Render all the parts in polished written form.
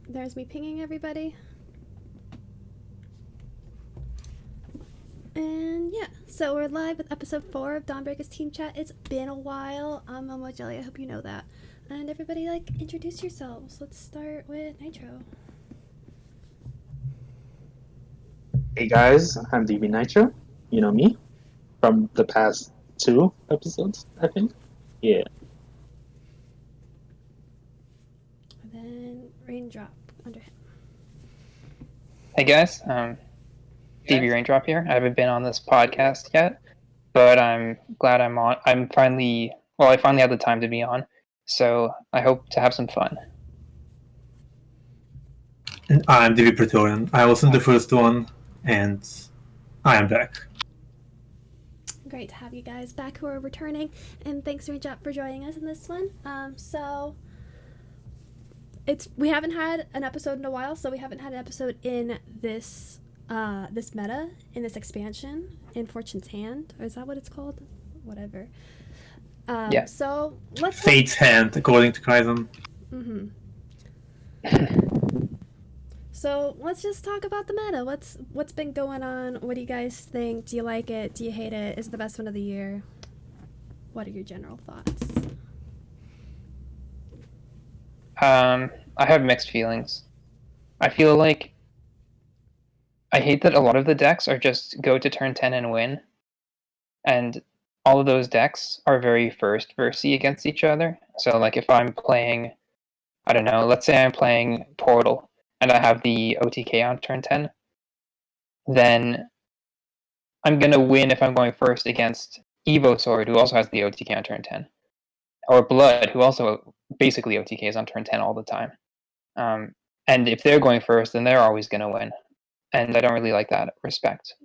There's me pinging everybody. And yeah, so we're live with episode 4 of Dawnbreaker's Team Chat. It's been a while. I'm Momo Jelly, I hope you know that. And everybody, introduce yourselves. Let's start with Nitro. Hey guys, I'm DB Nitro. You know me from the past 2 episodes, I think. Yeah. And then Raindrop under him. Hey guys, DB Raindrop here. I haven't been on this podcast yet, but I'm glad I'm on. I finally had the time to be on, so I hope to have some fun. I'm DB Praetorian. I wasn't the first one, and I am back. Great to have you guys back who are returning, and thanks Raindrop for joining us in this one. We haven't had an episode in a while, so we haven't had an episode in this meta, in this expansion, in Fortune's Hand, or is that what it's called? Whatever. Yeah. So let's Fate's Hand, according to Kryzen. Mm-hmm. So let's just talk about the meta. What's been going on? What do you guys think? Do you like it? Do you hate it? Is it the best one of the year? What are your general thoughts? I have mixed feelings. I feel like I hate that a lot of the decks are just go to turn 10 and win, and all of those decks are very first versy against each other. So if I'm playing, I don't know, let's say I'm playing Portal and I have the OTK on turn 10, then I'm going to win if I'm going first against Evo Sword, who also has the OTK on turn 10, or Blood, who also basically OTKs on turn 10 all the time. And if they're going first, then they're always going to win. And I don't really like that respect.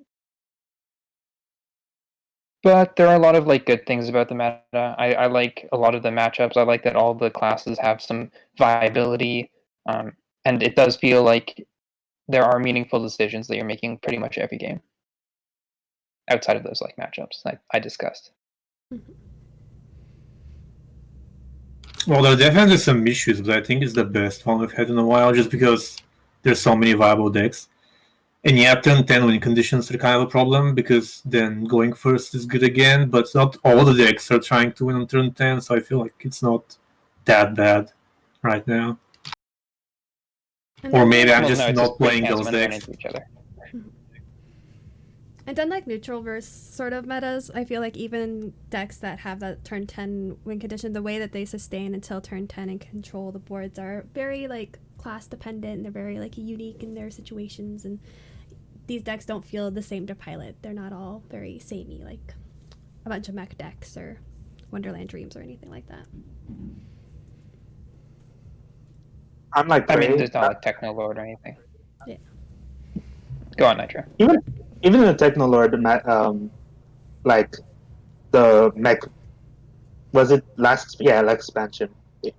But there are a lot of good things about the meta. I like a lot of the matchups. I like that all the classes have some viability. And it does feel like there are meaningful decisions that you're making pretty much every game. Outside of those matchups like I discussed. Well, there are definitely some issues, but I think it's the best one we've had in a while, just because there's so many viable decks. And yeah, turn 10 win conditions are kind of a problem, because then going first is good again, but not all the decks are trying to win on turn 10, so I feel like it's not that bad right now. Or maybe I'm just not playing those decks. And then neutral verse sort of metas, I feel like even decks that have that turn 10 win condition, the way that they sustain until turn 10 and control the boards are very class dependent, and they're very unique in their situations, and these decks don't feel the same to pilot. They're not all very samey like a bunch of mech decks or Wonderland Dreams or anything like that. I'm there's not Techno Lord or anything. Yeah. Go on, Nitro. Even in the Techno Lord, the mech, was it last expansion?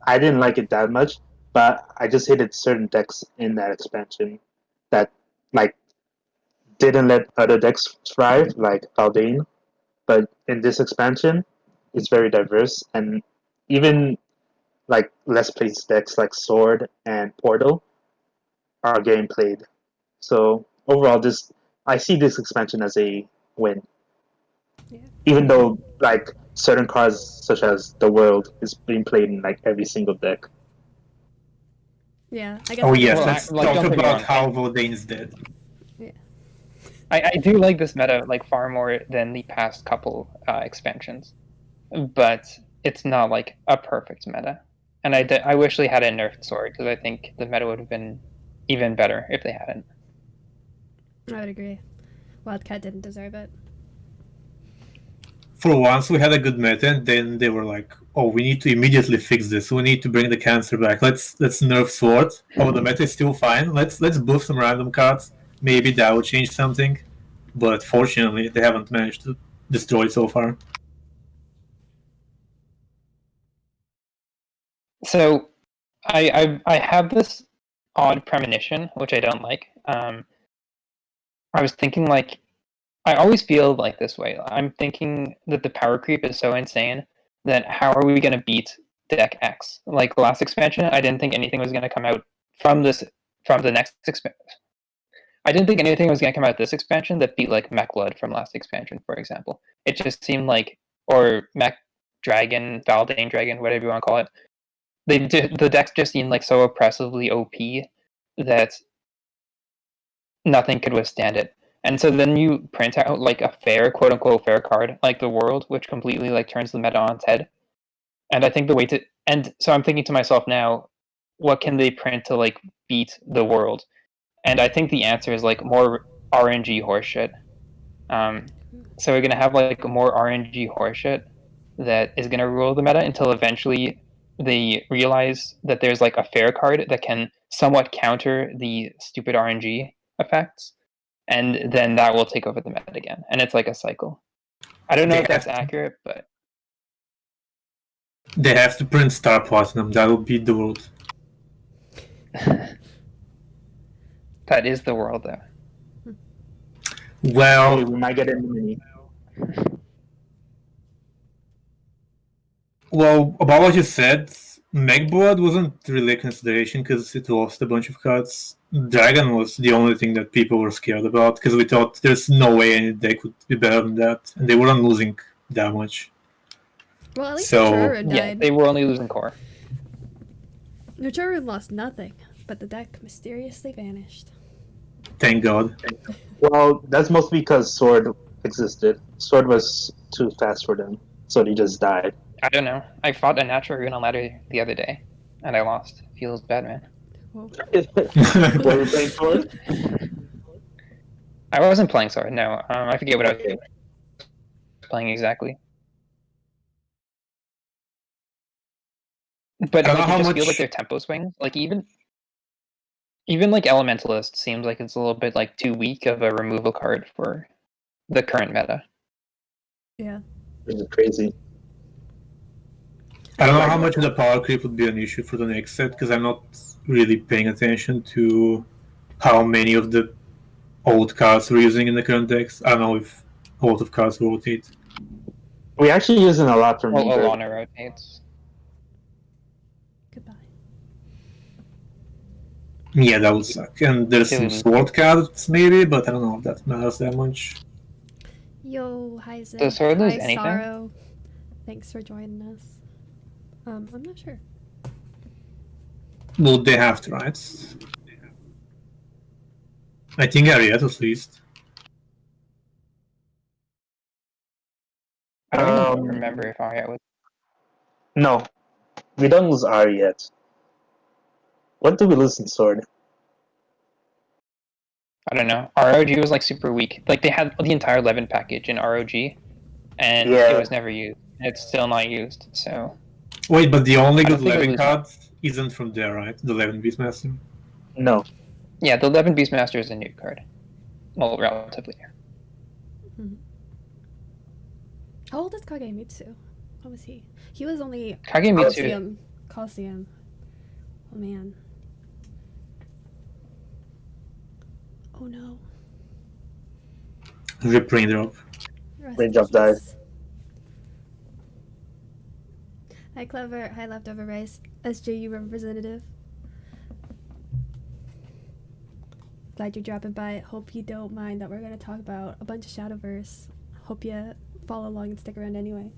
I didn't like it that much, but I just hated certain decks in that expansion that didn't let other decks thrive, like Aldane. But in this expansion, it's very diverse, and even less placed decks like Sword and Portal are getting played. So overall, I see this expansion as a win. Yeah. Even though certain cards such as the World is being played in every single deck. Yeah, I guess. Oh yes, let's talk about how Vodane is dead. Yeah. I do like this meta far more than the past couple expansions, but it's not a perfect meta. And I wish they had a nerfed Sword, because I think the meta would have been even better if they hadn't. I would agree. Wildcat didn't deserve it. For once, we had a good meta, and then they were like, "Oh, we need to immediately fix this. We need to bring the cancer back. Let's nerf Sword. Oh, the meta is still fine. Let's buff some random cards. Maybe that will change something." But fortunately, they haven't managed to destroy it so far. So, I have this odd premonition, which I don't like. I was thinking I always feel this way. I'm thinking that the power creep is so insane that how are we going to beat deck X? Last expansion, I didn't think anything was going to come out from the next expansion. I didn't think anything was gonna come out this expansion that beat like Mech Blood from last expansion, for example. It just seemed like, or Mech Dragon, Valdane Dragon, whatever you want to call it. The decks just seemed like so oppressively OP that nothing could withstand it. And so then you print out like a fair, quote unquote, fair card like the World, which completely like turns the meta on its head. And I think the way to, and so I'm thinking to myself now, what can they print to like beat the World? And I think the answer is like more RNG horseshit. So we're gonna have like more RNG horseshit that is gonna rule the meta until eventually they realize that there's like a fair card that can somewhat counter the stupid RNG effects, and then that will take over the meta again. And it's like a cycle. I don't know if that's accurate, but They have to print Star Platinum. That will beat the World. that is the World, though. Well, Hey, we might get in the mini. Well, about what you said, Megblood wasn't really a consideration because it lost a bunch of cards. Dragon was the only thing that people were scared about because we thought there's no way any deck could be better than that, and they weren't losing that much. Well, at least So- Churro died. Yeah, they were only losing core. Churro lost nothing, but the deck mysteriously vanished. Thank God. Well, that's mostly because Sword existed. Sword was too fast for them, so they just died. I don't know. I fought a natural rune on ladder the other day, and I lost. Feels bad, man. Whoa. Were you playing Sword? I wasn't playing sword. No, I forget what I was playing exactly. But I don't like, know it how just feels like much- their tempo swings. Like even like Elementalist seems like it's a little bit like too weak of a removal card for the current meta. Yeah. This is crazy. I don't know how much of the power creep would be an issue for the next set because I'm not really paying attention to how many of the old cards we're using in the current decks. I don't know if a lot of cards rotate. We're actually using a lot from Well, Meager. Alana rotates. Goodbye. Yeah, that would suck. And there's some Mhm. sword cards maybe, but I don't know if that matters that much. Yo, hi Zen. Does Sword lose Hi anything? Sorrow. Thanks for joining us. I'm not sure. Well, they have to, right? I think Ariat at least. I don't even Um, remember if Arya was. No, we don't lose R yet. What do we lose in Sword? I don't know. ROG was like super weak. Like they had the entire 11 package in ROG, and Yeah. it was never used. It's still not used. So Wait, but the only I don't good think we 11 lose card isn't from there, right? The 11 Beastmaster. No. yeah, the 11 Beastmaster is a new card. Well, relatively new. How old is Kagemitsu? What was he? He was only Kagemitsu. Coliseum. Oh man. Oh no. Rip Raindrop. Rest Raindrop in died. peace. Hi Clever. Hi Leftover Rice. SJU representative. Glad you're dropping by. Hope you don't mind that we're going to talk about a bunch of Shadowverse. Hope you follow along and stick around anyway.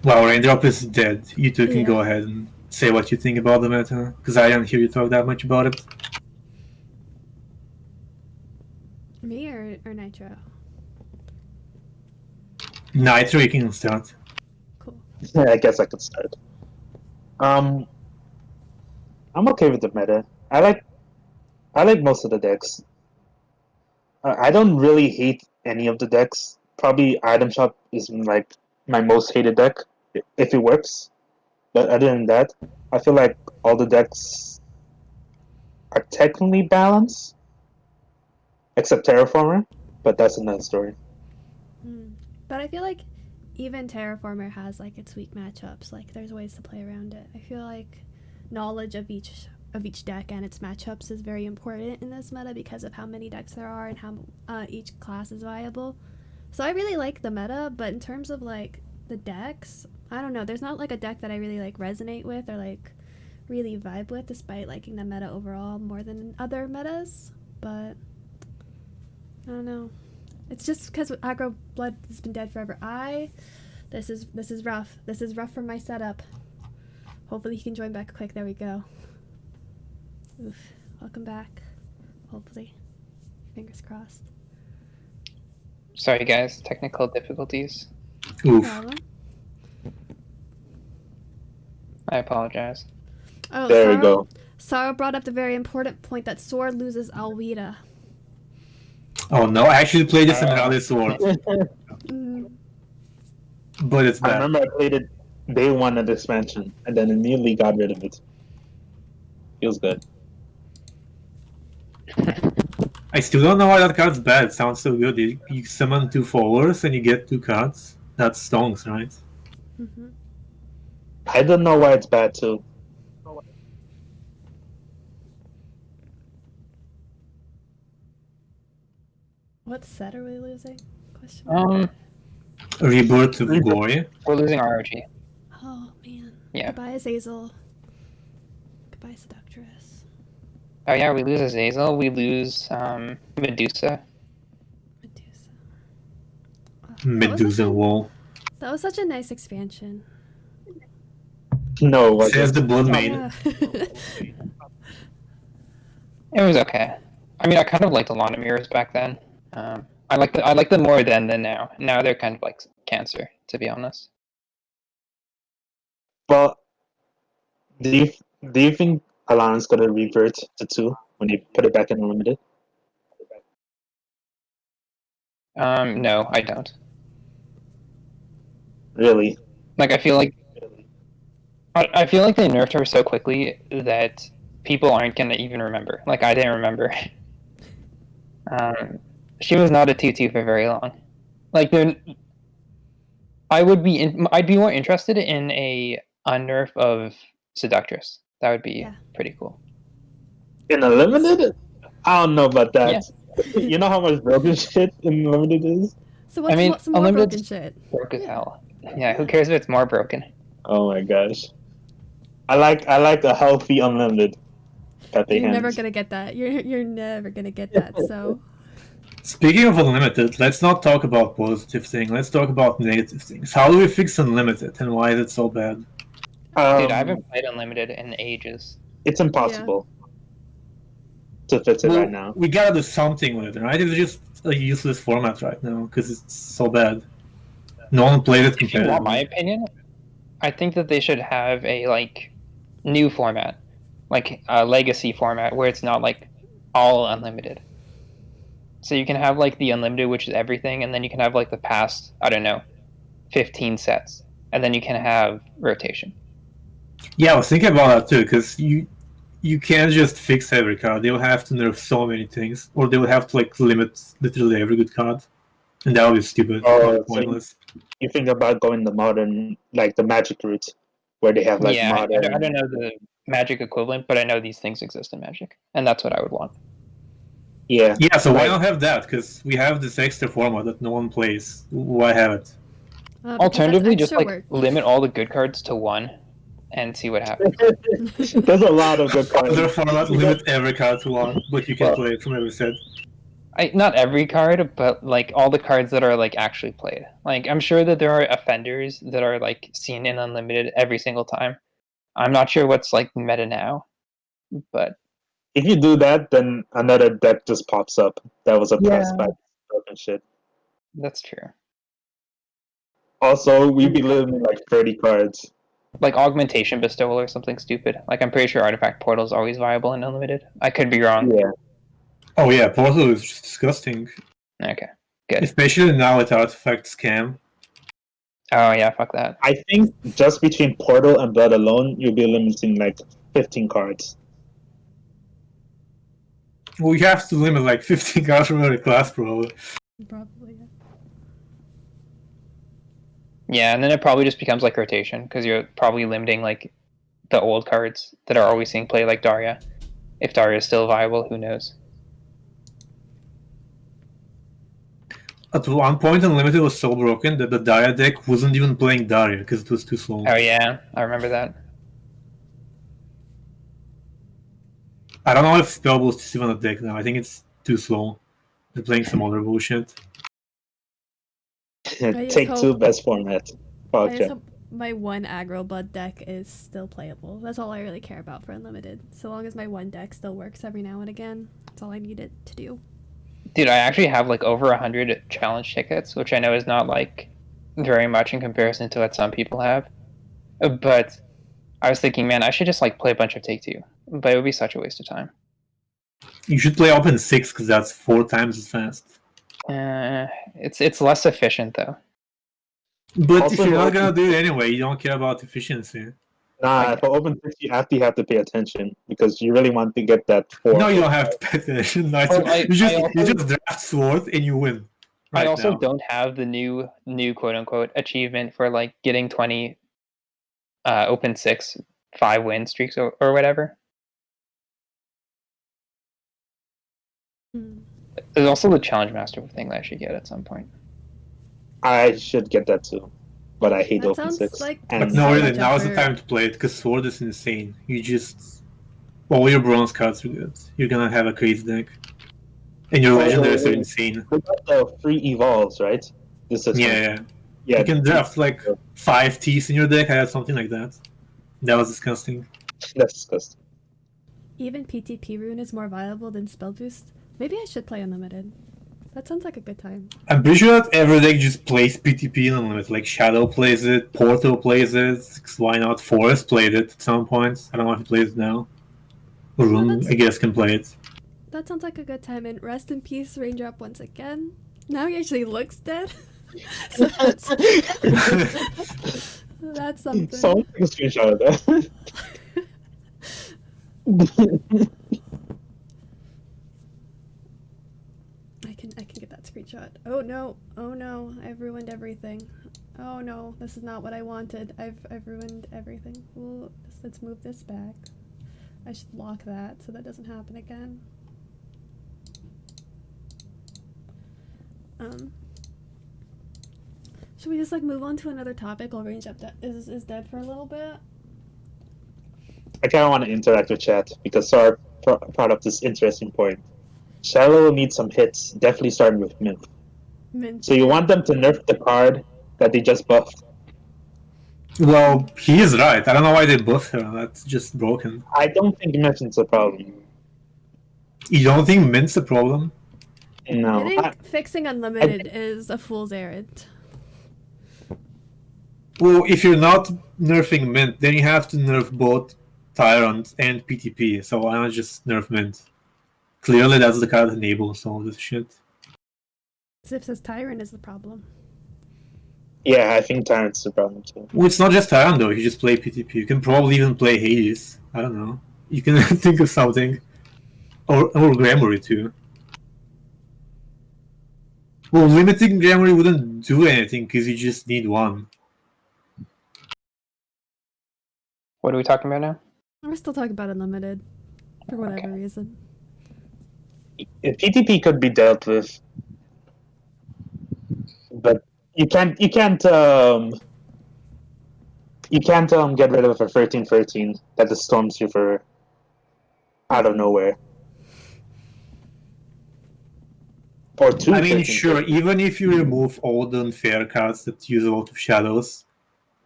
Wow, Raindrop is dead. You two can Yeah. go ahead and say what you think about the meta, because I didn't hear you talk that much about it. Me or Nitro? Nitro, you can start. Cool. I guess I could start. I'm okay with the meta. I like most of the decks. I don't really hate any of the decks. Probably Item Shop is like my most hated deck if it works. But other than that, I feel like all the decks are technically balanced, except Terraformer. But that's another story. But I feel like even Terraformer has like its weak matchups. Like there's ways to play around it. I feel like knowledge of each deck and its matchups is very important in this meta because of how many decks there are and how each class is viable. So I really like the meta, but in terms of like the decks, I don't know. There's not like a deck that I really like resonate with or like really vibe with, despite liking the meta overall more than other metas. But I don't know. It's just because aggro blood has been dead forever. This is rough. This is rough for my setup. Hopefully he can join back quick. There we go. Oof. Welcome back. Hopefully. Fingers crossed. Sorry, guys. Technical difficulties. No Oof. problem. I apologize. Oh, There we go. Sarah brought up the very important point that Sword loses Alwita. Oh no, I actually played this in Rally Sword, but it's I bad. remember I played it day one of the expansion, and then immediately got rid of it. Feels good. I still don't know why that card's bad. It sounds so good. You summon 2 followers and you get 2 cards. That's stonks, right? Mm-hmm. I don't know why it's bad too. What set are we losing? Question. Rebirth of Glory. We're losing ROG. Oh man. Yeah. Goodbye, Azazel. Goodbye, Seductress. Oh yeah, we lose Azazel. We lose Medusa. Medusa. Medusa Wall. That was such a nice expansion. No, it Says wasn't. the Blood Maid. Yeah. It was okay. I mean, I kind of liked a lot of mirrors back then. I like them more then than now. Now they're kind of like cancer, to be honest. Well, do you think Alana's gonna revert to 2 when you put it back in unlimited? No, I don't. Really? Like, I feel like they nerfed her so quickly that people aren't gonna even remember. Like, I didn't remember. She was not a 2/2 for very long. Like, I'd be more interested in a unnerf of Seductress. That would be pretty cool. In unlimited? I don't know about that. You know how much broken shit in unlimited is? So what's what's some more broken shit? Broke as hell. Yeah, who cares if it's more broken? Oh my gosh. I like a healthy unlimited. You're never gonna get that. You're never gonna get that. So. Speaking of unlimited, let's not talk about positive things. Let's talk about negative things. How do we fix unlimited, and why is it so bad? Dude, I haven't played unlimited in ages. It's impossible to fix it right now. We gotta do something with it, right? It's just a useless format right now because it's so bad. No one played it If you want competitively. my opinion, I think that they should have a new format, like a legacy format where it's not all unlimited. So you can have the unlimited, which is everything, and then you can have the past, I don't know, 15 sets, and then you can have rotation. Yeah, I was thinking about that too, because you can't just fix every card. They'll have to nerf so many things, or they will have to limit literally every good card, and that would be stupid. Pointless. You think about going the modern, the Magic route, where they have yeah, modern. I don't know the Magic equivalent, but I know these things exist in Magic, and that's what I would want. Yeah. Yeah, so why not have that? Because we have this extra format that no one plays. Why have it? Alternatively, just limit all the good cards to 1 and see what happens. There's a lot of good cards. Other format, limit every card to 1, but you can play it from every set. Not every card, but all the cards that are actually played. I'm sure that there are offenders that are seen in unlimited every single time. I'm not sure what's meta now, but if you do that, then another deck just pops up that was oppressed by broken shit. That's true. Also, we'd be limiting 30 cards. Augmentation bestowal or something stupid. I'm pretty sure Artifact Portal is always viable in unlimited. I could be wrong. Yeah. Oh yeah, Portal is just disgusting. Okay, good. Especially now with Artifact Scam. Oh yeah, fuck that. I think just between Portal and Blood alone, you'll be limiting 15 cards. We have to limit 15 cards from every class, probably. Probably. Yeah, and then it probably just becomes rotation because you're probably limiting the old cards that are always seeing play, like Daria. If Daria is still viable, who knows? At one point, Unlimited was so broken that the Daria deck wasn't even playing Daria because it was too slow. Oh yeah, I remember that. I don't know if Spell Boost is even a deck now. I think it's too slow. They're playing some other bullshit. Take hope- two best format. I just Okay. hope my one aggro blood deck is still playable. That's all I really care about for Unlimited. So long as my one deck still works every now and again, that's all I need it to do. Dude, I actually have like over 100 challenge tickets, which I know is not like very much in comparison to what some people have. But I was thinking, man, I should just like play a bunch of Take Two, but it would be such a waste of time. You should play Open 6 because that's 4 times as fast. It's less efficient though. But Also, if you're not Open- gonna do it anyway, you don't care about efficiency. Nah, for Open 6, you have to pay attention because you really want to get that 4. No, you don't have to pay attention. No, Oh, you just draft Sword and you win. I also now. don't have the new quote unquote achievement for like getting 20 Open 6 5-win streaks or whatever. There's also the Challenge Master thing that I should get at some point. I should get that too, but I hate That Open sounds 6. like and But no, so really, much now is the effort. time to play it because Sword is insane. You just all your bronze cards are good. You're gonna have a crazy deck, and your legendaries are insane. we got the free evolves, right? This is Yeah. yeah. You can draft like 5 T's in your deck. I had something like that. That was disgusting. That's disgusting. Even PTP rune is more viable than spell boost. Maybe I should play Unlimited. That sounds like a good time. I'm pretty sure that every deck just plays PTP in Unlimited. Like Shadow plays it, Portal plays it. Why not? Forest played it at some point. I don't know if he plays it now. Rune, that's- I guess, can play it. That sounds like a good time. And rest in peace, Raindrop once again. Now he actually looks dead. So that's something. Someone take a screenshot of that. I can get that screenshot. Oh no, I've ruined everything. Oh no, this is not what I wanted. I've ruined everything. Well, let's move this back. I should lock that so that doesn't happen again. Should we just like move on to another topic while Range Up is dead for a little bit? I kind of want to interact with chat because Sar brought up this interesting point. Shadow will need some hits, definitely starting with Mint. Mint. So you want them to nerf the card that they just buffed. Well, he is right. I don't know why they buffed her. That's just broken. I don't think Mint's a problem. You don't think Mint's a problem? No. I think fixing Unlimited is a fool's errand. Well, if you're not nerfing Mint, then you have to nerf both Tyrant and PTP. So why not just nerf Mint? Clearly, that's the card that enables all this shit. Zip says Tyrant is the problem. Yeah, I think Tyrant's the problem too. Well, it's not just Tyrant though. You just play PTP. You can probably even play Hades. I don't know. You can think of something, or Gramory too. Well, limiting Gramory wouldn't do anything because you just need one. What are we talking about now? We're still talking about Unlimited for whatever reason. PTP could be dealt with, but you can't get rid of a 13/13 that just storms you for out of nowhere. Or two. I mean, 13/13. sure, even if you remove all the unfair cards that use a lot of shadows,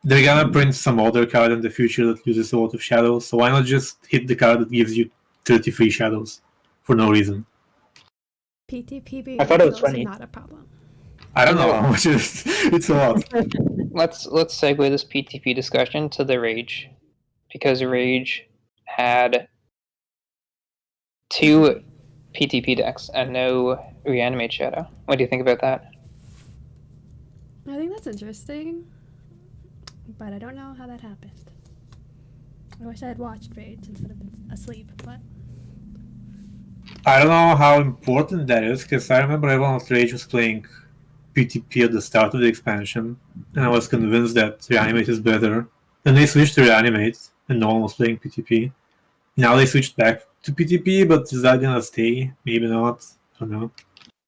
they're gonna print some other card in the future that uses a lot of shadows, so why not just hit the card that gives you 33 shadows for no reason? PTP being I thought it was neutral is 20. not a problem. I don't know how much it is. It's a lot. Let's segue this PTP discussion to the Rage, because Rage had 2 PTP decks and no Reanimate Shadow. What do you think about that? I think that's interesting, but I don't know how that happened. I wish I had watched Rage instead of been asleep, but I don't know how important that is, because I remember everyone at Rage was playing PTP at the start of the expansion, and I was convinced that Reanimate is better. Then they switched to Reanimate, and no one was playing PTP. Now they switched back to PTP, but is that gonna stay? Maybe not. I don't know.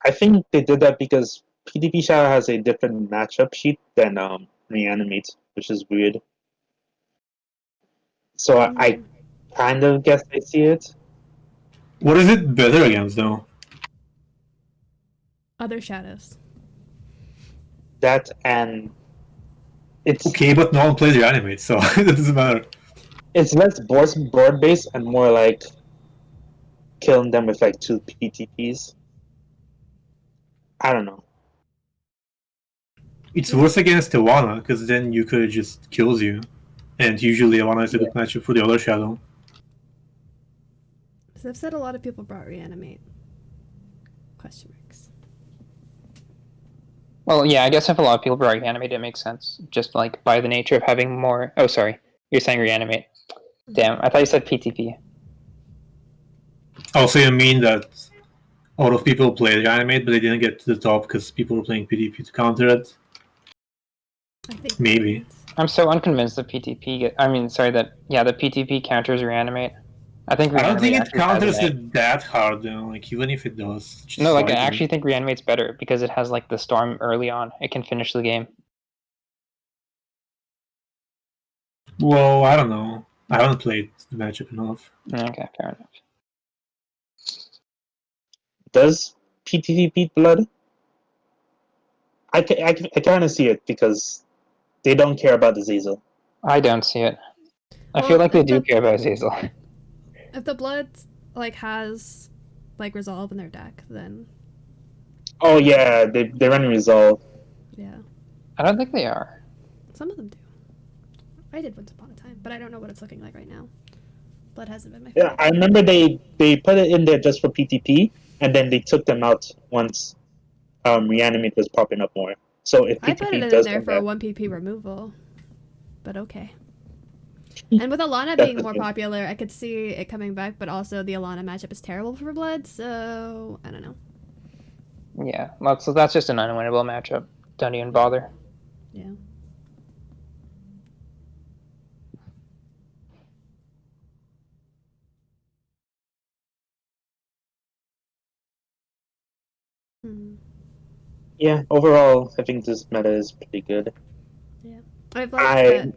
I think they did that because PTP Shadow has a different matchup sheet than Reanimate, which is weird. So I kind of guess I see it. What is it better against, though? Other shadows. That and it's Okay, but no one plays reanimate, so it doesn't matter. it's less board based and more like killing them with like 2 PTPs. I don't know. It's worse against Iwana, because then Yuka just kills you. And usually Iwana is a good matchup for the other shadow. So I've said a lot of people brought reanimate. Question marks. Well, yeah, I guess if a lot of people brought reanimate, it makes sense. Just like by the nature of having more. Oh, sorry, you're saying reanimate. Damn, I thought you said PTP. Also, you mean that a lot of people played reanimate, but they didn't get to the top because people were playing PTP to counter it? I think Maybe. I'm so unconvinced that PTP. I mean, sorry, that yeah, the PTP counters reanimate. I think I don't think reanimate it actually has counters an edge. it that hard, though. Like, even if it does. Just No, like I slightly. actually think reanimate's better because it has like the storm early on. It can finish the game. Well, I don't know. I haven't played the matchup enough. Okay, fair enough. Does PTP beat Blood? I kind of see it because they don't care about the Zazel. I don't see it. I Well, feel like they if do the- care about Azazel. If the blood like has like resolve in their deck, then Oh yeah, they run Resolve. yeah, I don't think they are. some of them do. I did once upon a time, but I don't know what it's looking like right now. Blood hasn't been my favorite. Yeah, I remember they put it in there just for PTP, and then they took them out once Reanimate was popping up more. So if I put PTP it in does there come for a back, 1PP removal, but okay. And with Alana being more Definitely. popular, I could see it coming back, but also the Alana matchup is terrible for Blood, so I don't know. Yeah, well, so that's just an unwinnable matchup. Don't even bother. Yeah. Hmm. yeah, overall, I think this meta is pretty good. I've liked I that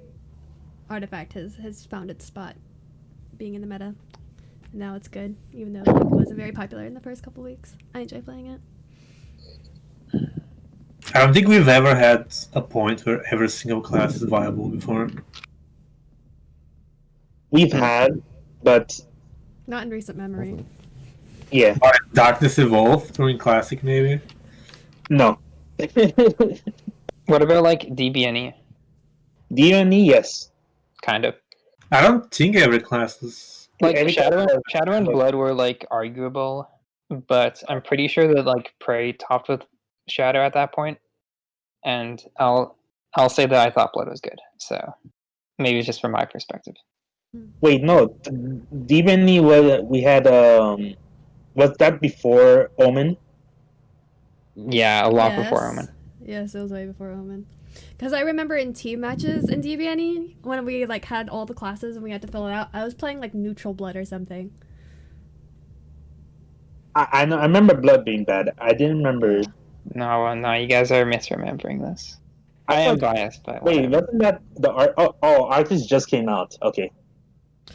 Artifact has found its spot being in the meta. Now it's good, even though it wasn't very popular in the first couple weeks. I enjoy playing it. I don't think we've ever had a point where every single class is viable before. we've had, but Not in recent memory. yeah, Darkness Evolved during Classic, maybe? no. What about like DBNE? DNE, yes. Kind of. I don't think every class is. Like Every Shadow, class- Shadow and Blood were like arguable, but I'm pretty sure that like Prey topped with Shadow at that point, and I'll say that I thought Blood was good. So maybe it's just from my perspective. Wait, no. DNE was we had was that before Omen? Yeah, a lot before Omen. Yes, it was way before Omen. Because I remember in team matches in DBNE, when we like had all the classes and we had to fill it out, I was playing like neutral blood or something. I know. I remember Blood being bad. I didn't remember. Yeah. No, you guys are misremembering this. I am biased, but Wait, whatever. wasn't that the art? Oh, Arctis just came out. Okay.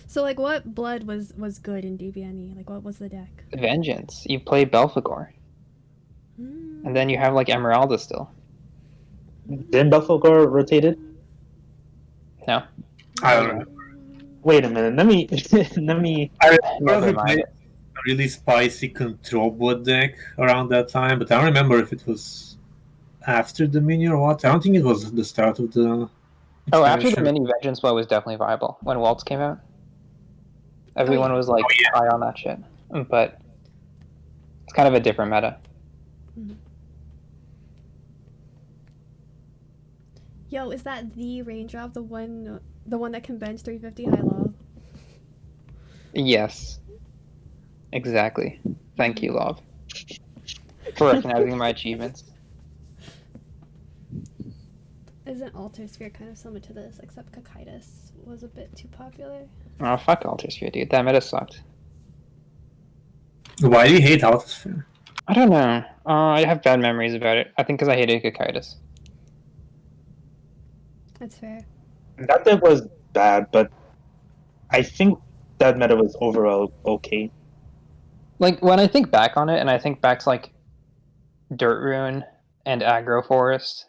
So like, what blood was good in DBNE? Like, what was the deck? Vengeance. You play Belphegor, and then you have like Emeralda still. Didn't Buffalo rotated? No, I don't know. Wait a minute. Let me let me. I never remember we mind played it. a really spicy control board deck around that time, but I don't remember if it was after the mini or what. I don't think it was the start of the Oh, after the Expansion. mini Vengeance blow was definitely viable when Waltz came out. Everyone yeah. was like high on that shit, but it's kind of a different meta. Yo, is that the range drop the one that can bench 350 high low? Yes, exactly. Thank you, Love, for recognizing my achievements. Isn't Alter Sphere kind of similar to this, except Cocytus was a bit too popular? Oh, fuck Altarsphere, dude. That meta sucked. Why do you hate Alphasphere? I don't know. I have bad memories about it. I think because I hated Cocytus. That's fair. That deck was bad, but I think that meta was overall okay. Like when I think back on it, and I think back to like Dirt Rune and Aggro Forest,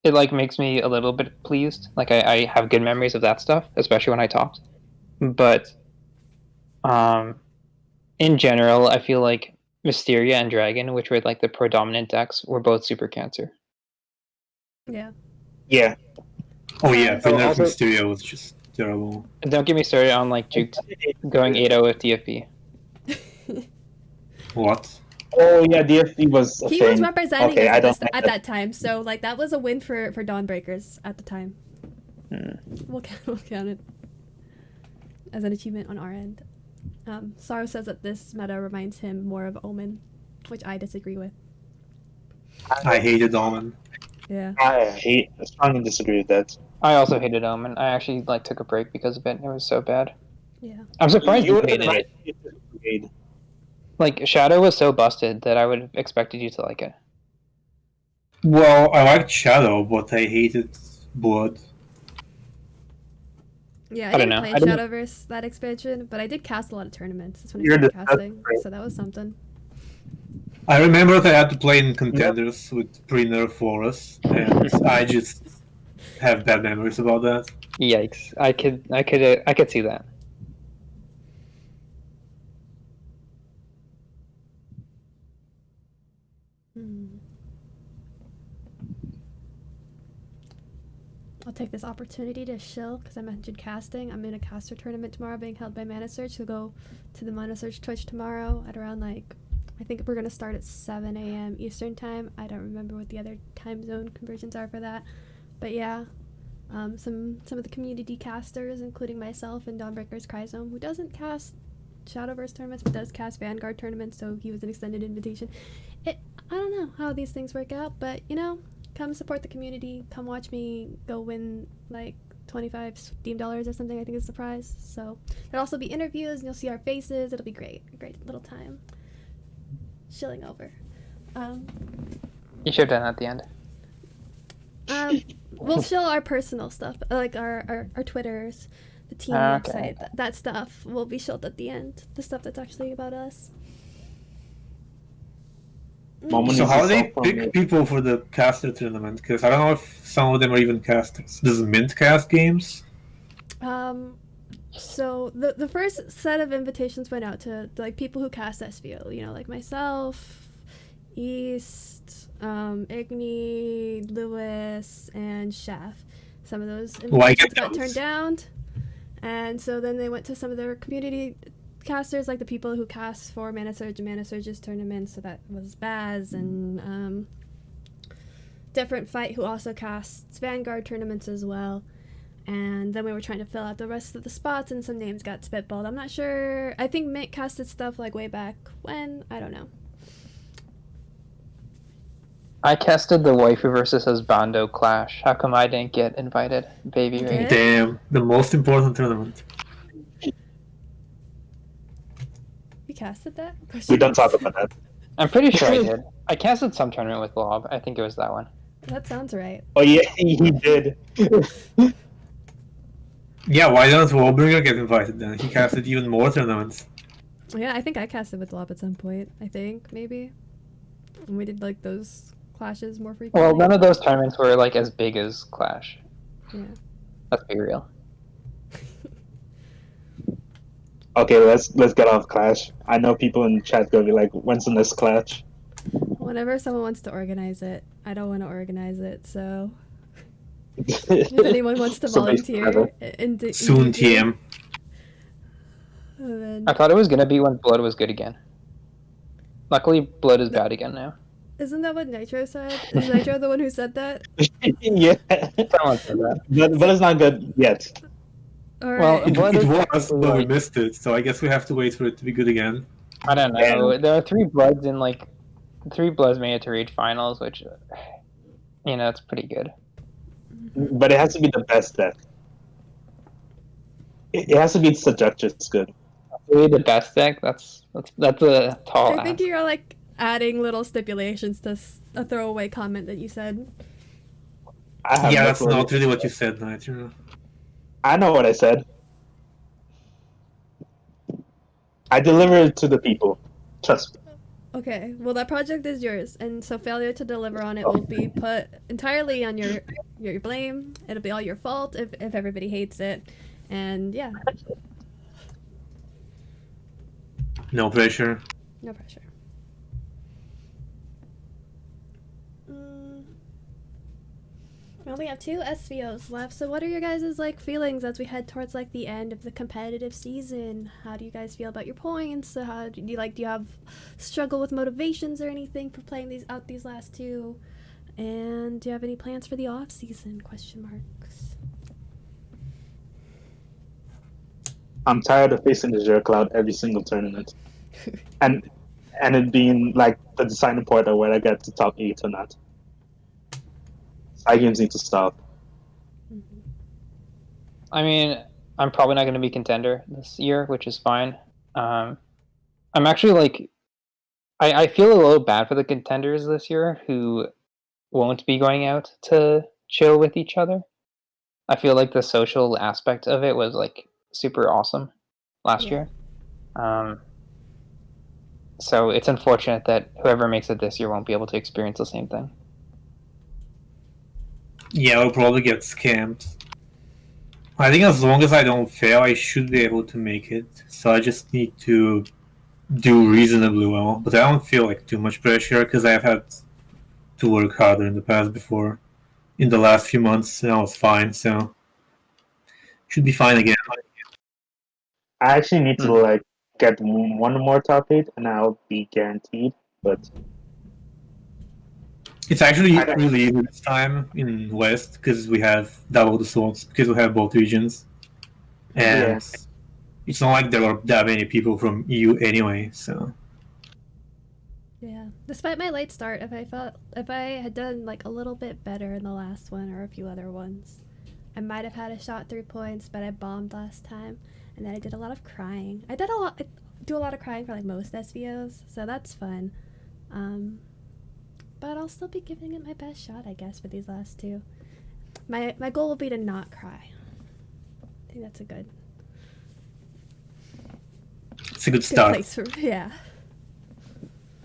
it like makes me a little bit pleased. Like I have good memories of that stuff, especially when I talked. But in general, I feel like Mysteria and Dragon, which were like the predominant decks, were both super cancer. Yeah. Yeah. Oh yeah, So Pinner also- Mysterio was just terrible. And don't get me started on like Juke going 8-0 with DFB. What? Oh yeah, DFB was a He thing. was representing Okay, us I at, don't this, like at that. that time, so like that was a win for Dawnbreakers at the time. We'll count it as an achievement on our end. Sorrow says that this meta reminds him more of Omen, which I disagree with. I hated Omen. Yeah. I strongly disagree with that. I also hated Omen. I actually like took a break because of it. It was so bad. Yeah. I'm surprised you would hated like it. Like Shadow was so busted that I would have expected you to like it. Well, I liked Shadow, but I hated Blood. Yeah, I I don't didn't know. play I didn't- Shadowverse that expansion, but I did cast a lot of tournaments. That's when I You're started the- casting, great. so that was something. I remember that I had to play in contenders with pre-nerf Forest, and I just have bad memories about that. Yikes! I could see that. I'll take this opportunity to shill because I mentioned casting. I'm in a caster tournament tomorrow being held by Mana Search. We'll go to the Mana Search Twitch tomorrow at around I think we're gonna start at 7 a.m. Eastern time. I don't remember what the other time zone conversions are for that, but yeah, some of the community casters, including myself and Dawnbreaker's Cryzome, who doesn't cast Shadowverse tournaments but does cast Vanguard tournaments, so he was an extended invitation. I don't know how these things work out, but come support the community. Come watch me go win like 25 Steam dollars or something. I think is the prize. So there'll also be interviews, and you'll see our faces. It'll be great. A great little time. Shilling over. You should have done that at the end. We'll show our personal stuff, like our Twitters, the team Okay. website. That stuff will be showed at the end. The stuff that's actually about us. Moment So is how do a they cell phone, pick mate. people for the caster tournament? Because I don't know if some of them are even casters. Does Mint cast games? So the first set of invitations went out to like people who cast SVO, like myself, East, Igni, Lewis, and Chef. Some of those invitations got turned down, and so then they went to some of their community casters, like the people who cast for Mana Surge and Mana Surge's tournaments. So that was Baz and Different Fight, who also casts Vanguard tournaments as well. And then we were trying to fill out the rest of the spots, and some names got spitballed. I'm not sure. I think Mint casted stuff like way back when. I don't know. I casted the waifu versus Husbando clash. How come I didn't get invited? Baby You Ray. did? Damn, the most important tournament. You casted that? We don't talk about that. I'm pretty sure I did. I casted some tournament with Lob. I think it was that one. That sounds right. Oh yeah, he did. Yeah, why don't Warbringer get invited then? He casted even more tournaments. Yeah, I think I casted with Lob at some point. I think, maybe. And we did like those clashes more frequently. Well, none of those tournaments were like as big as Clash. Yeah. Let's be real. Okay, let's get off Clash. I know people in the chat gonna be like, "When's the next Clash?" Whenever someone wants to organize it, I don't want to organize it, so if anyone wants to Somebody's volunteer, Soon TM. then, I thought it was gonna be when Blood was good again. Luckily, Blood is bad again now. isn't that what Nitro said? Is Nitro the one who said that? Yeah, Someone said that. but it's not good yet. Alright. It Blood was, is but we like- missed it, so I guess we have to wait for it to be good again. I don't know. There are 3 Bloods in like 3 Bloods made it to reach finals, which it's pretty good. But it has to be the best deck. It has to be Seductress good. Really, the best deck. That's a tall I think ask. you're like adding little stipulations to a throwaway comment that you said. I have Yeah, no that's clue. not really what you said, Nitro. I know what I said. I deliver it to the people. Trust me. Okay, well that project is yours, and so failure to deliver on it will be put entirely on your blame. It'll be all your fault if everybody hates it, and yeah, No pressure. no pressure. We only have 2 SVOs left, so what are your guys' like feelings as we head towards like the end of the competitive season? How do you guys feel about your points? So how do you have struggle with motivations or anything for playing these last 2? And do you have any plans for the off season? Question marks. I'm tired of facing the Zero Cloud every single tournament, and it being like the deciding point of whether I get to top 8 or not. Side games need to stop. I mean, I'm probably not going to be contender this year, which is fine. I'm actually like, I feel a little bad for the contenders this year who won't be going out to chill with each other. I feel like the social aspect of it was like super awesome last year. So it's unfortunate that whoever makes it this year won't be able to experience the same thing. Yeah, I'll probably get scammed. I think as long as I don't fail, I should be able to make it. So I just need to do reasonably well. But I don't feel like too much pressure because I've had to work harder in the past before. In the last few months, and I was fine, so should be fine again. I actually need to like get one more top 8, and I'll be guaranteed. But It's actually really easy this time in West because we have double the slots because we have both regions, and it's not like there are that many people from EU anyway. So yeah, despite my late start, if I had done like a little bit better in the last one or a few other ones, I might have had a shot 3 points, but I bombed last time, and then I did a lot of crying. I do a lot of crying for like most SVOs, so that's fun. But I'll still be giving it my best shot, I guess, for these last 2. My goal will be to not cry. I think that's it's a good start. Place for, yeah.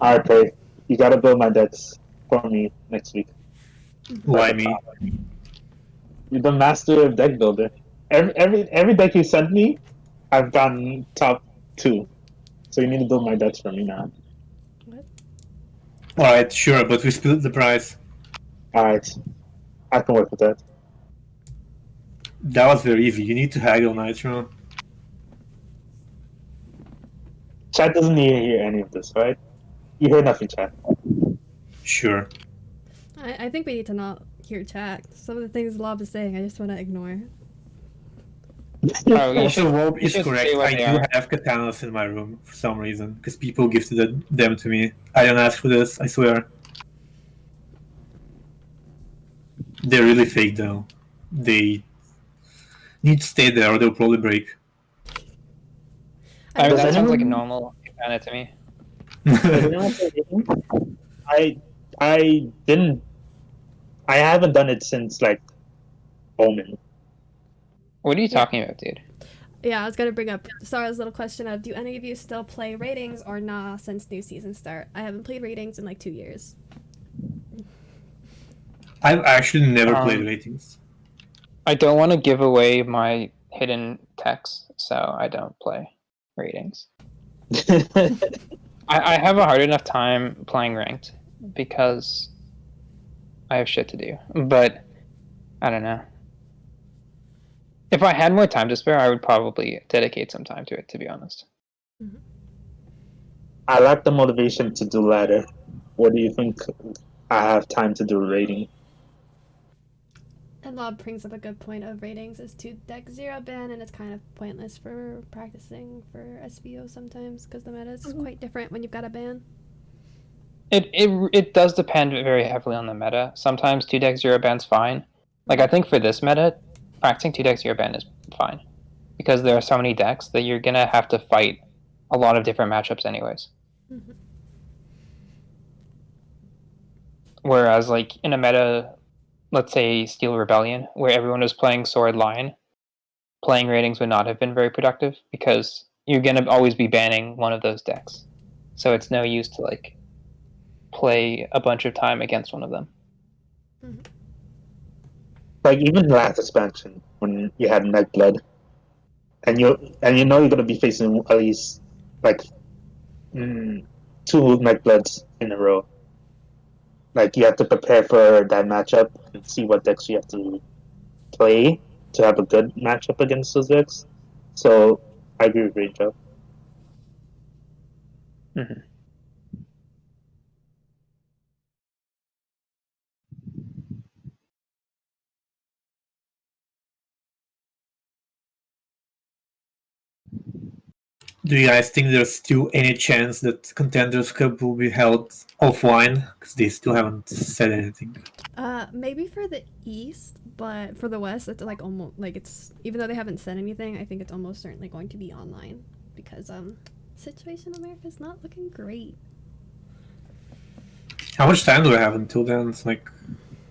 Alright, Trey. You gotta build my decks for me next week. Why me? You're the master of deck builder. Every deck you sent me, I've gotten top 2. So you need to build my decks for me now. What? Alright, sure, but we split the price. Alright. I can work with that. That was very easy. You need to haggle Nitro. Chat doesn't need to hear any of this, right? You hear nothing, chat. Sure. I think we need to not hear chat. Some of the things Lob is saying, I just want to ignore. Oh, Also, Rob is should correct. say what I they do are. have katanas in my room for some reason because people gifted them to me. I don't ask for this, I swear. They're really fake though. They need to stay there or they'll probably break. I mean, Does that sounds like a anyone- normal katana to me. I didn't. I haven't done it since like Omen. What are you talking about, dude? Yeah, I was gonna bring up Sarah's little question of, do any of you still play ratings or nah since new season start? I haven't played ratings in like 2 years. I've actually never played ratings. I don't want to give away my hidden techs, so I don't play ratings. I have a hard enough time playing ranked because I have shit to do. But I don't know. If I had more time to spare, I would probably dedicate some time to it, to be honest. I lack the motivation to do ladder. What do you think I have time to do rating? And Lob brings up a good point of ratings is to deck 0 ban, and it's kind of pointless for practicing for SVO sometimes because the meta is quite different when you've got a ban. It does depend very heavily on the meta. Sometimes 2 deck 0 ban's fine. Like, I think for this meta, practicing 2 deck 0 ban is fine. Because there are so many decks that you're going to have to fight a lot of different matchups anyways. Mm-hmm. Whereas, like, in a meta, let's say Steel Rebellion, where everyone was playing Sword Lion, playing ratings would not have been very productive because you're going to always be banning one of those decks. so it's no use to like play a bunch of time against one of them. Like even last expansion when you had Nightblood, and you know you're gonna be facing at least like two Nightbloods in a row. Like you have to prepare for that matchup and see what decks you have to play to have a good matchup against those decks. So I agree with Rachel. Mm-hmm. Do you guys think there's still any chance that Contenders Cup will be held offline? Because they still haven't said anything. Maybe for the East, but for the West, it's like almost like it's even though they haven't said anything, I think it's almost certainly going to be online because situation in America is not looking great. How much time do we have until then? It's like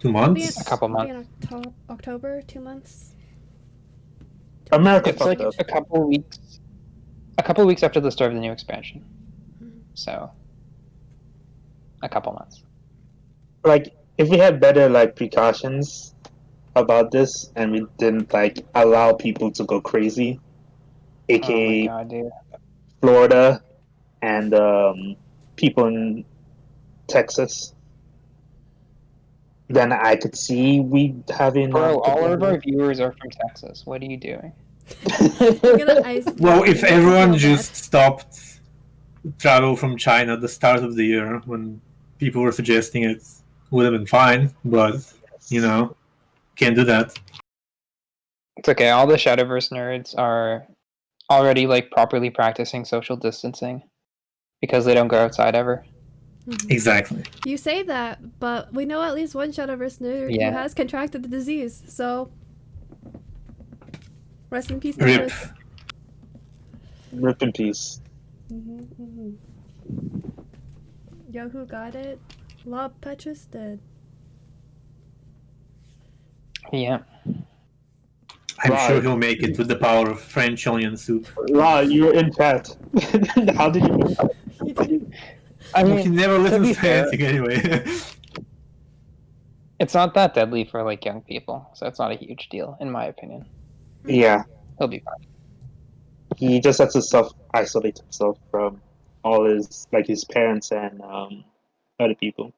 2 months? A couple It'll be months. in October, 2 months. America It's fucked like up. a couple weeks after the start of the new expansion. So a couple months. Like if we had better like precautions about this and we didn't like allow people to go crazy, Oh my aka god, dude. Florida and people in Texas, then I could see we having Bro, all of our viewers are from Texas. What are you doing? You're gonna ice. Well, you if make me everyone feel just stopped travel from China at the start of the year when people were suggesting it would have been fine, but you know, can't do that. It's okay. All the Shadowverse nerds are already like properly practicing social distancing because they don't go outside ever. Exactly. You say that, but we know at least one Shadowverse nerd Yeah. who has contracted the disease. So, rest in peace, Rip. Nicholas. Rip in peace. Yo, who got it? Lob Petrus did. Yeah. I'm sure Right. he'll make it with the power of French onion soup. Wow, you're in chat. How did you know? He did. I Well, he mean, never to listens be to fair, anything anyway. it's not that deadly for like young people, so it's not a huge deal in my opinion. Yeah, He'll be fine. he just has to self isolate himself from all his like his parents and other people.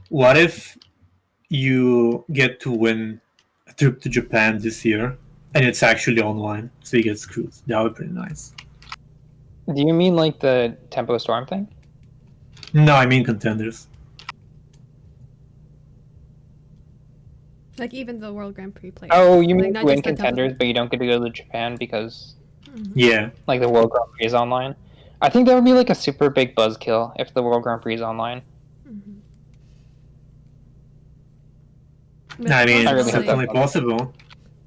What if you get to win a trip to Japan this year and it's actually online, so you get screwed? That would be pretty nice. Do you mean like the Tempo Storm thing? No, I mean Contenders. Like even the World Grand Prix players. Oh, you like, mean not to win just the Temple- Contenders, but you don't get to go to Japan because Yeah. like the World Grand Prix is online? I think that would be like a super big buzzkill if the World Grand Prix is online. But I mean, I it's really hope certainly that's possible.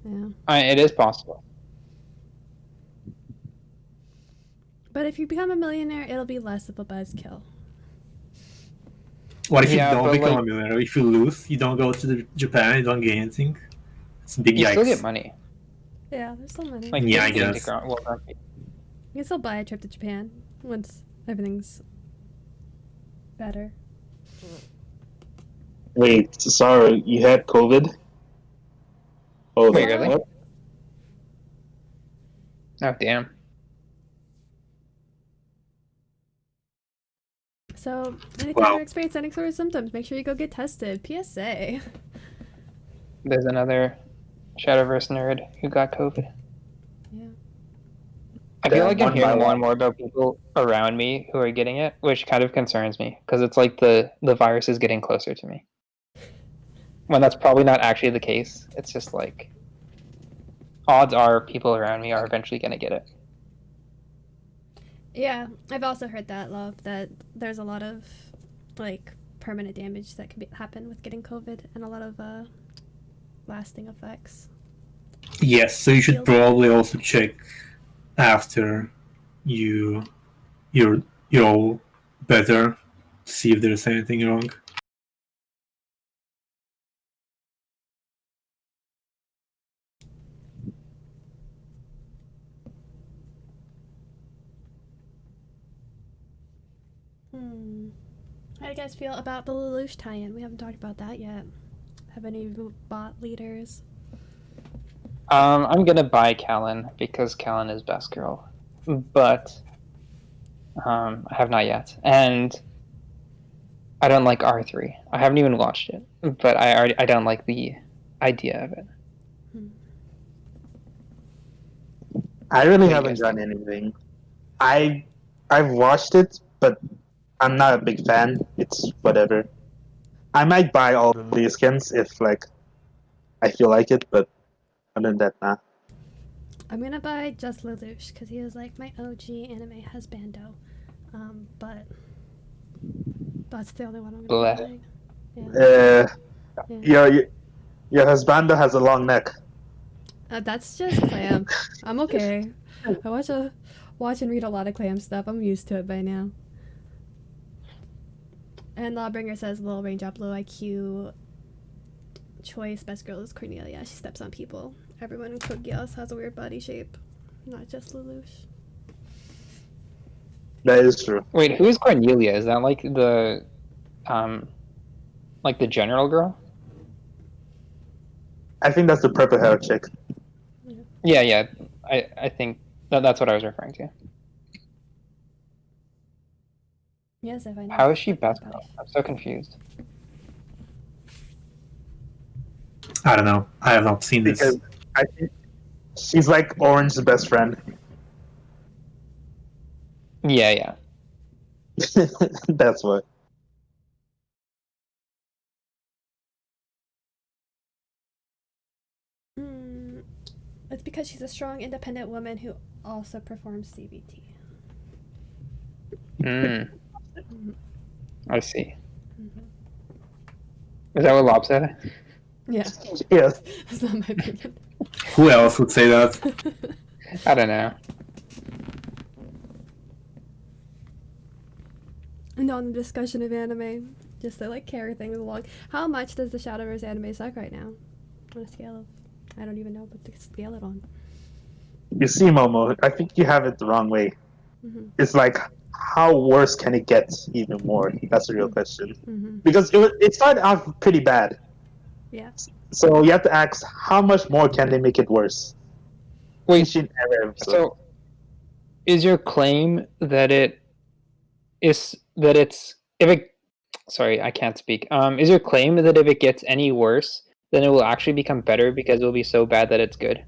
Yeah. It is possible. But if you become a millionaire, it'll be less of a buzzkill. What if you Yeah, don't but, become like- a millionaire? If you lose, you don't go to Japan, you don't get anything. It's a big You yikes. still get money. Yeah, there's so many. Like Yeah, I getting guess. to World Grand Prix. You can still buy a trip to Japan once everything's better. Wait, sorry, you had COVID? Oh, Wait, really? what? Oh damn. So, anytime Wow. you experience any sort of symptoms, make sure you go get tested. PSA. There's another Shadowverse nerd who got COVID. Yeah. I feel Damn, like I'm one by hearing more one. and more about people around me who are getting it, which kind of concerns me because it's like the virus is getting closer to me. When that's probably not actually the case. It's just like odds are people around me are eventually going to get it. Yeah, I've also heard that, Love, that there's a lot of, like, permanent damage that can happen with getting COVID and a lot of lasting effects. Yes, so you should Feels- probably also check after you're all better to see if there's anything wrong. How do you guys feel about the Lelouch tie-in? We haven't talked about that yet. Have any of you bought leaders? I'm gonna buy Callan because Callan is best girl, but I have not yet, and I don't like R3. I haven't even watched it, but I don't like the idea of it. I really What do you haven't guys done think? anything. I've watched it, but I'm not a big fan. It's whatever. I might buy all the skins if like I feel like it, but other than that, nah. I'm gonna buy just Lelouch because he was like my OG anime husbando. But that's the only one I'm gonna Bleh. buy. Yeah. Yeah. Your husbando has a long neck. That's just Clam. I'm okay. I watch and read a lot of Clam stuff. I'm used to it by now. And Lawbringer says low range up, low IQ choice. Best girl is Cornelia. She steps on people. Everyone in Code Geass has a weird body shape, not just Lelouch. That is true. Wait, who is Cornelia? Is that like the general girl? I think that's the purple hair chick. Yeah. I think that's what I was referring to. Yes, if I know. How is she Like my best body girl? shape. I'm so confused. I don't know. I have not seen this. Because I think she's like Orange's best friend. Yeah. That's what. It's because she's a strong, independent woman who also performs CBT. I see. Is that what Lob said? Yeah, Yes. that's not my opinion. Who else would say that? I don't know. No, in the discussion of anime, just to like carry things along. How much does the Shadowverse anime suck right now? On a scale of, I don't even know what to scale it on. You see, Momo, I think you have it the wrong way. It's like, how worse can it get even more? That's the real question. Because it started out pretty bad. Yeah. So you have to ask, how much more can they make it worse? Wait, Each and every episode. so is your claim that it's if it sorry, I can't speak. Is your claim that if it gets any worse, then it will actually become better because it will be so bad that it's good?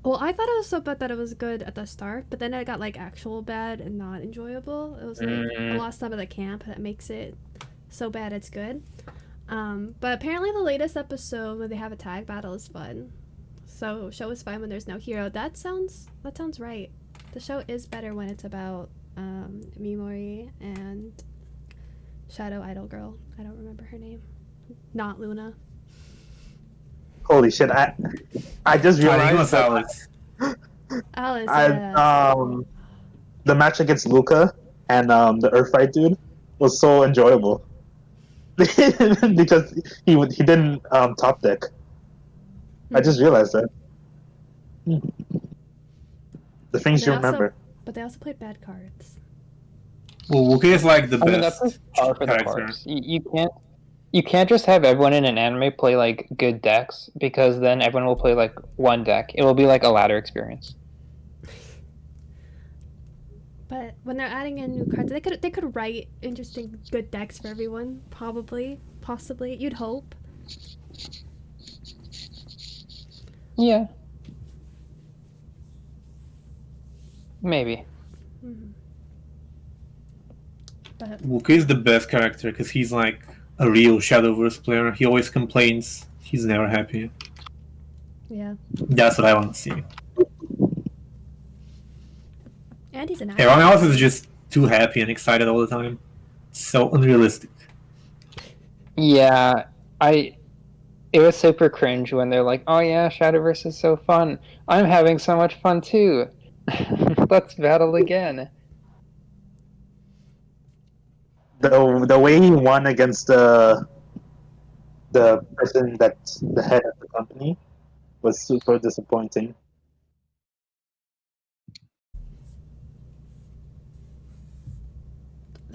Well, I thought it was so bad that it was good at the start, but then it got like actual bad and not enjoyable. It was like I lost some of the camp that makes it so bad it's good. But apparently the latest episode where they have a tag battle is fun. So show is fine when there's no hero. That sounds right. The show is better when it's about Mimori and Shadow Idol Girl. I don't remember her name. Not Luna. Holy shit! I just realized that Alice. Alice. The match against Luca and the Earth Fight dude was so enjoyable because he didn't top deck. I just realized that. The things you remember. But they also played bad cards. Well, Wookiee is like the I mean, best that's par for the character. course. You can't just have everyone in an anime play like good decks because then everyone will play like one deck. It will be like a ladder experience. But when they're adding in new cards, they could write interesting good decks for everyone. Possibly, you'd hope. Yeah. Maybe. But Wookiee is the best character because he's like a real Shadowverse player. He always complains. He's never happy. yeah, That's what I want to see. and he's an actor. Everyone else is just too happy and excited all the time. So unrealistic. Yeah, it was super cringe when they're like, "Oh yeah, Shadowverse is so fun. I'm having so much fun too. Let's battle again." The way he won against the person that's the head of the company was super disappointing.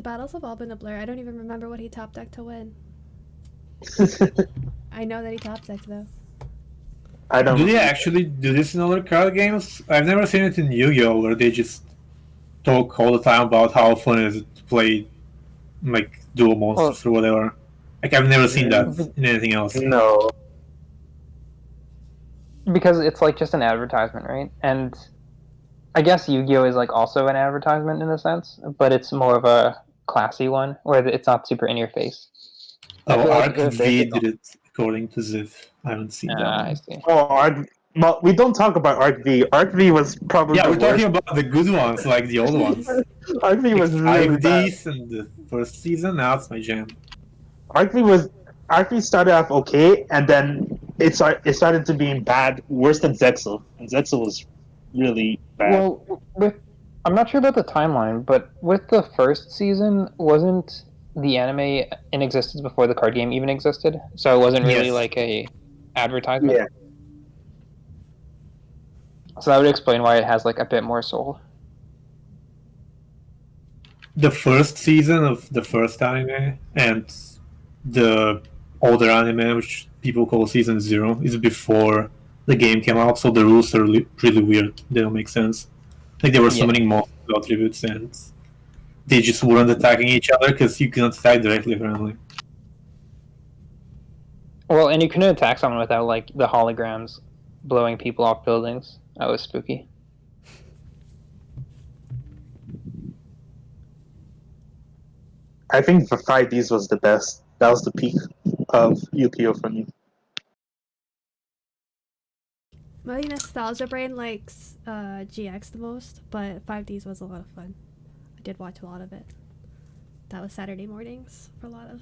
battles have all been a blur. I don't even remember what he top decked to win. I know that he top decked though. I don't. Do they actually do this in other card games? I've never seen it in Yu-Gi-Oh! Where they just talk all the time about how fun it is to play like dual monsters or whatever. Like I've never seen that in anything else. No. Because it's like just an advertisement, right? And I guess Yu-Gi-Oh is like also an advertisement in a sense, but it's more of a classy one where it's not super in your face. I Oh, feel like Arc if they V could- did it according to Ziv. I haven't seen that I one. see. Oh, well, we don't talk about Arc V. Arc V was probably Yeah, the we're talking worst. about the good ones, like the old ones. Arc V Like was really bad. 5Ds and the first season. Now it's my jam. Arc V started off okay, and then it started to being bad, worse than Zexal. And Zexal was really bad. Well, I'm not sure about the timeline, but with the first season, wasn't the anime in existence before the card game even existed? So it wasn't really Yes. like a advertisement. Yeah. So that would explain why it has like a bit more soul. The first season of the first anime and the older anime, which people call season 0, is before the game came out, so the rules are really weird. They don't make sense. Like they were summoning monsters attributes and they just weren't attacking each other because you couldn't attack directly apparently. Well, and you couldn't attack someone without like the holograms blowing people off buildings. That was spooky. I think the 5Ds was the best. That was the peak of Yu-Gi-Oh for me. My nostalgia brain likes GX the most, but 5Ds was a lot of fun. I did watch a lot of it. That was Saturday mornings for a lot of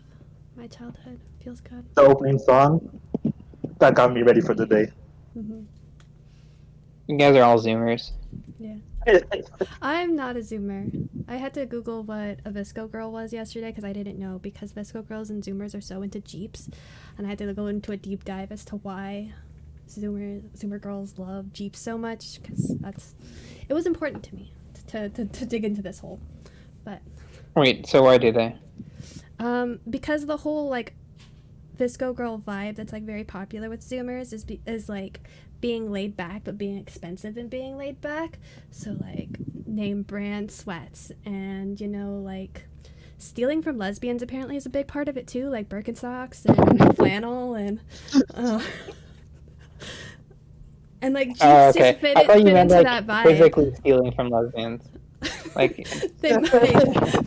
my childhood. Feels good. The opening song that got me ready for the day. You guys are all Zoomers. Yeah. I'm not a Zoomer. I had to Google what a Visco girl was yesterday because I didn't know, because Visco girls and Zoomers are so into Jeeps, and I had to go into a deep dive as to why Zoomer girls love Jeeps so much, because it was important to me to dig into this hole. But Wait, so why do they? because the whole like Visco girl vibe that's like very popular with Zoomers is like being laid back but being expensive and being laid back. So like name brand sweats, and like stealing from lesbians apparently is a big part of it too, like Birkenstocks and flannel and and like Jeeps just fit into like that vibe. physically stealing from lesbians. Like They might,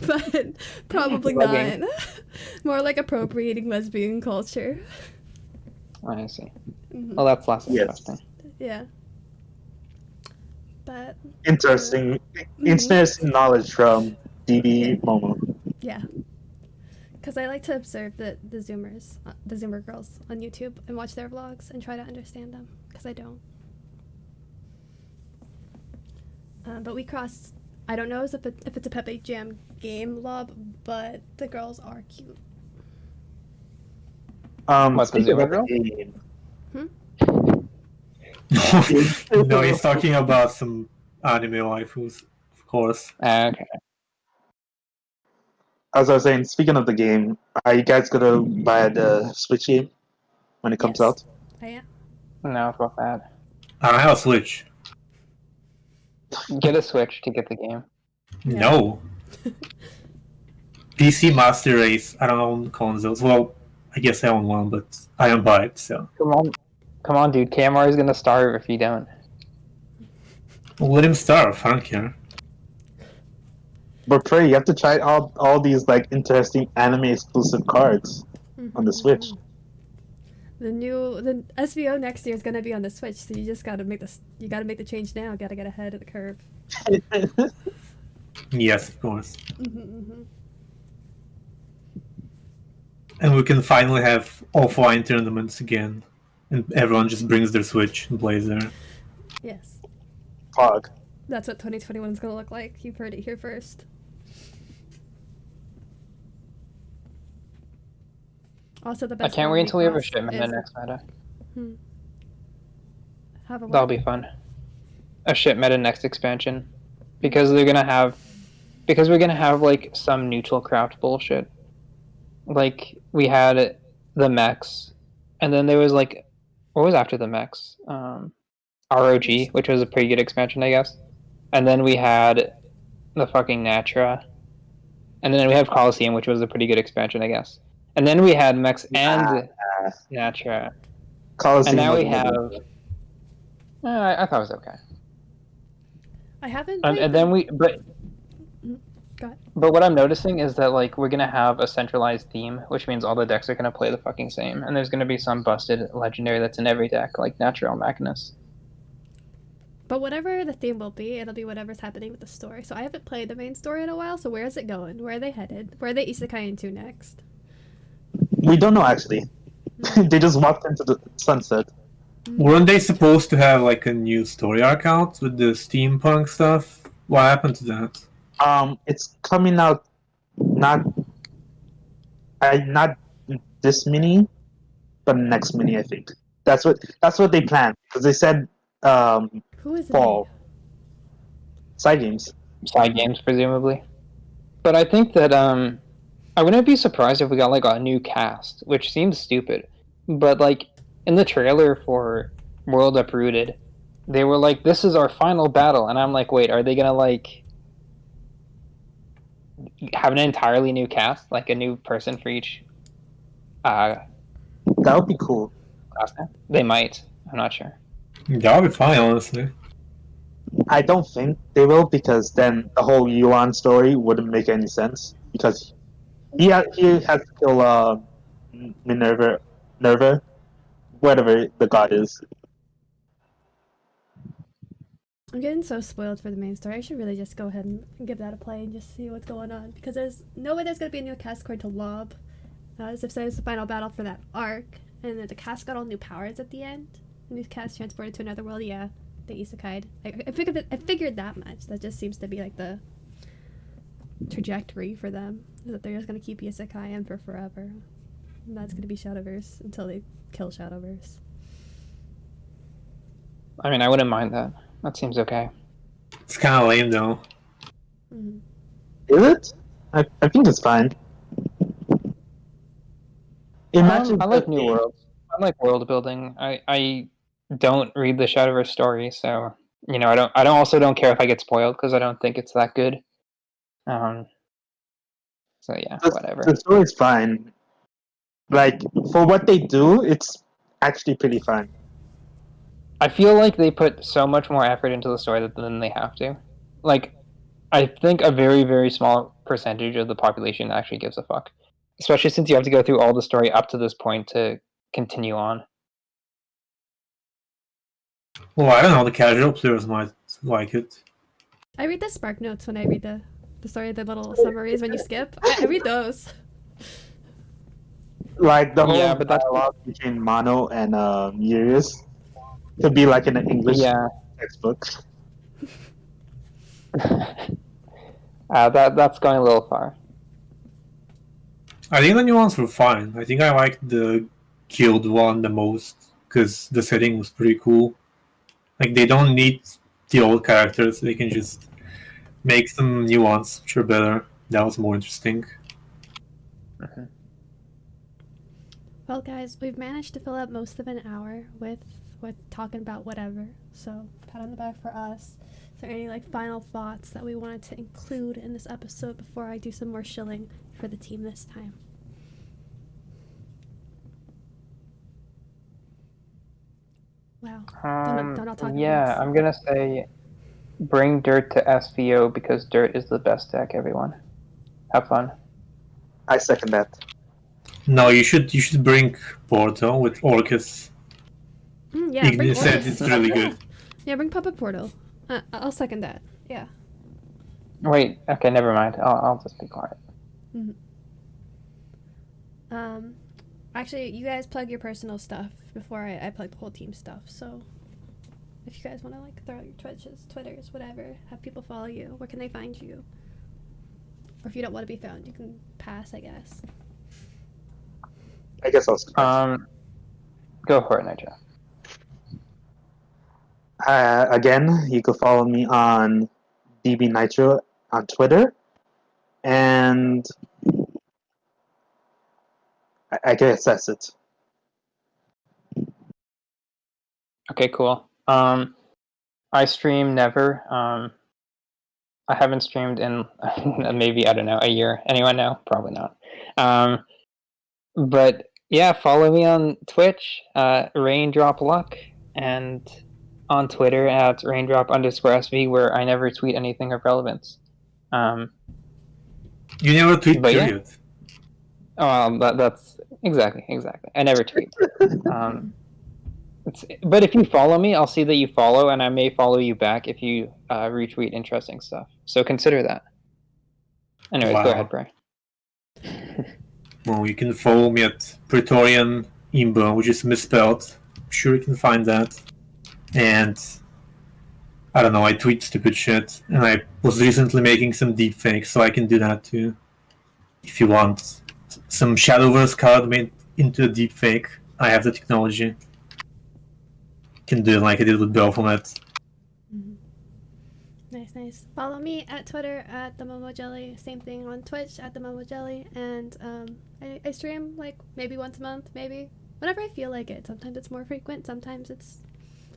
but probably not. Slugging. More like appropriating lesbian culture. I see. Well, that's less interesting. Yeah. But Interesting knowledge from DB Momo. yeah. Because I like to observe the Zoomers, the Zoomer girls on YouTube and watch their vlogs and try to understand them, because I don't. But we crossed. I don't know if it's a Pepe Jam game, Lob, but the girls are cute. What, the Speaking Zoomer of girl? game, No, he's talking about some anime waifus, of course. Okay. as I was saying, speaking of the game, are you guys gonna buy the Switch game when it comes Yes. out? I am. No, fuck that. I don't have a Switch. Get a Switch to get the game. No. PC Master Race. I don't own consoles. Well, I guess I own one, but I don't buy it, so. Come on, dude. KMR is gonna starve if you don't. Oh. Well, let him starve. I don't care. But pray, you have to try all these like interesting anime exclusive cards on the Switch. The SVO next year is gonna be on the Switch, so you just gotta make the change now. Gotta get ahead of the curve. Yes, of course. And we can finally have offline tournaments again, and everyone just brings their Switch and plays there. Yes, Fog. that's what 2021 is gonna look like. You've heard it here first. Also, the I best. can't one wait until we have a crossed shipment in is- next meta. Have a That'll be fun. A ship meta next expansion. Because they're gonna have because we're gonna have like some neutral craft bullshit. Like we had the mechs, and then there was like what was after the mechs? ROG, which was a pretty good expansion, I guess. And then we had the fucking Natra, and then we have Coliseum, which was a pretty good expansion, I guess. And then we had mechs and Natra, and Coliseum now we wasn't have. really good. I thought it was okay. I haven't. And then we, but Go ahead. But what I'm noticing is that like we're gonna have a centralized theme, which means all the decks are gonna play the fucking same, and there's gonna be some busted legendary that's in every deck, like Natural Machinus. But whatever the theme will be, it'll be whatever's happening with the story. So I haven't played the main story in a while. So where is it going? Where are they headed? Where are they isekai into next? We don't know actually. They just walked into the sunset. Weren't they supposed to have like a new story arc out with the steampunk stuff? What happened to that? It's coming out not not this mini, but next mini. I think that's what they planned because they said Who is fall side games. Side games, presumably. But I think that I wouldn't be surprised if we got like a new cast, which seems stupid. But like in the trailer for World Uprooted, they were like, "This is our final battle," and I'm like, "Wait, are they gonna like have an entirely new cast, like a new person for each?" That would be cool. Class now? They might. I'm not sure. That would be fine, honestly. I don't think they will because then the whole Yuan story wouldn't make any sense because he has to kill Minerva, whatever the god is. I'm getting so spoiled for the main story. I should really just go ahead and give that a play and just see what's going on. Because there's no way there's going to be a new cast according to Lob. As if it's the final battle for that arc. And then the cast got all new powers at the end. The new cast transported to another world. Yeah, they isekai'd. I figured that much. That just seems to be like the trajectory for them. Is that they're just going to keep isekai'ing for forever. And that's going to be Shadowverse until they kill Shadowverse. I mean, I wouldn't mind that. That seems okay. It's kind of lame though. Mm-hmm. Is it? I think it's fine. Imagine I like new worlds. I like world building. I don't read the Shadowverse story, so you know I don't care if I get spoiled because I don't think it's that good. So yeah, whatever. The story's fine. Like for what they do, it's actually pretty fun. I feel like they put so much more effort into the story than they have to. Like, I think a very, very small percentage of the population actually gives a fuck. Especially since you have to go through all the story up to this point to continue on. Well, I don't know. The casual players might like it. I read the Spark Notes when I read the story, the little summaries when you skip. I read those. Like the whole Yeah, but that's dialogue between Mono and Urius could be like in an English textbook. That's going a little far. I think the new ones were fine. I think I liked the guild one the most because the setting was pretty cool. Like they don't need the old characters; they can just make some new ones which are better. That was more interesting. Mm-hmm. Well, guys, we've managed to fill up most of an hour with talking about whatever. So, pat on the back for us. Is there any like final thoughts that we wanted to include in this episode before I do some more shilling for the team this time? Wow. Don't talk yeah, I'm gonna say bring Dirt to SVO because Dirt is the best deck, everyone. Have fun. I second that. No, you should bring Porto with Orcus. Yeah, bring It said Orcus. it's really good. Yeah, bring Puppet Portal. I'll second that. Yeah. Wait, okay, never mind. I'll just be quiet. Mm-hmm. Actually, you guys plug your personal stuff before I plug the whole team stuff. So, if you guys want to like throw out your Twitches, Twitters, whatever, have people follow you, where can they find you? Or if you don't want to be found, you can pass, I guess. I guess I'll start. Go for it, Nitro. Again, you can follow me on DB Nitro on Twitter and I guess that's it. Okay, cool. I stream never. I haven't streamed in maybe, I don't know, a year. Anyone know? Probably not. But yeah, follow me on Twitch, Raindrop Luck, and on Twitter at raindrop_SV, where I never tweet anything of relevance. You never tweet, But yeah. period. That's exactly. I never tweet. But if you follow me, I'll see that you follow, and I may follow you back if you retweet interesting stuff. So consider that. Anyways, Wow. go ahead, Bray. Well, you can follow me at Praetorian Imbo, which is misspelled. I'm sure you can find that. And I don't know, I tweet stupid shit. And I was recently making some deepfakes, so I can do that too. If you want some Shadowverse card made into a deepfake, I have the technology. Can do it like I did with Baphomet. Nice. Follow me at Twitter at the Momo Jelly. Same thing on Twitch at the Momo Jelly. And I stream like maybe once a month, maybe whenever I feel like it. Sometimes it's more frequent, sometimes it's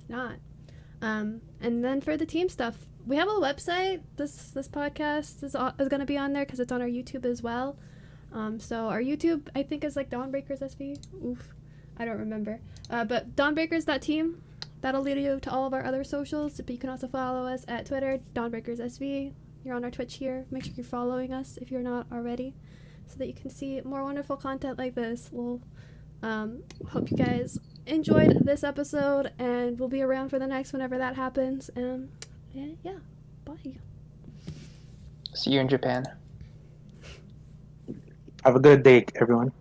not. And then for the team stuff, we have a website. This podcast is going to be on there because it's on our YouTube as well. So our YouTube, I think, is like Dawnbreakers SV. Oof, I don't remember. But Dawnbreakers.team. That'll lead you to all of our other socials, but you can also follow us at Twitter, DawnbreakersSV. You're on our Twitch here. Make sure you're following us if you're not already, so that you can see more wonderful content like this. We'll hope you guys enjoyed this episode, and we'll be around for the next whenever that happens. And yeah, bye. See you in Japan. Have a good day, everyone.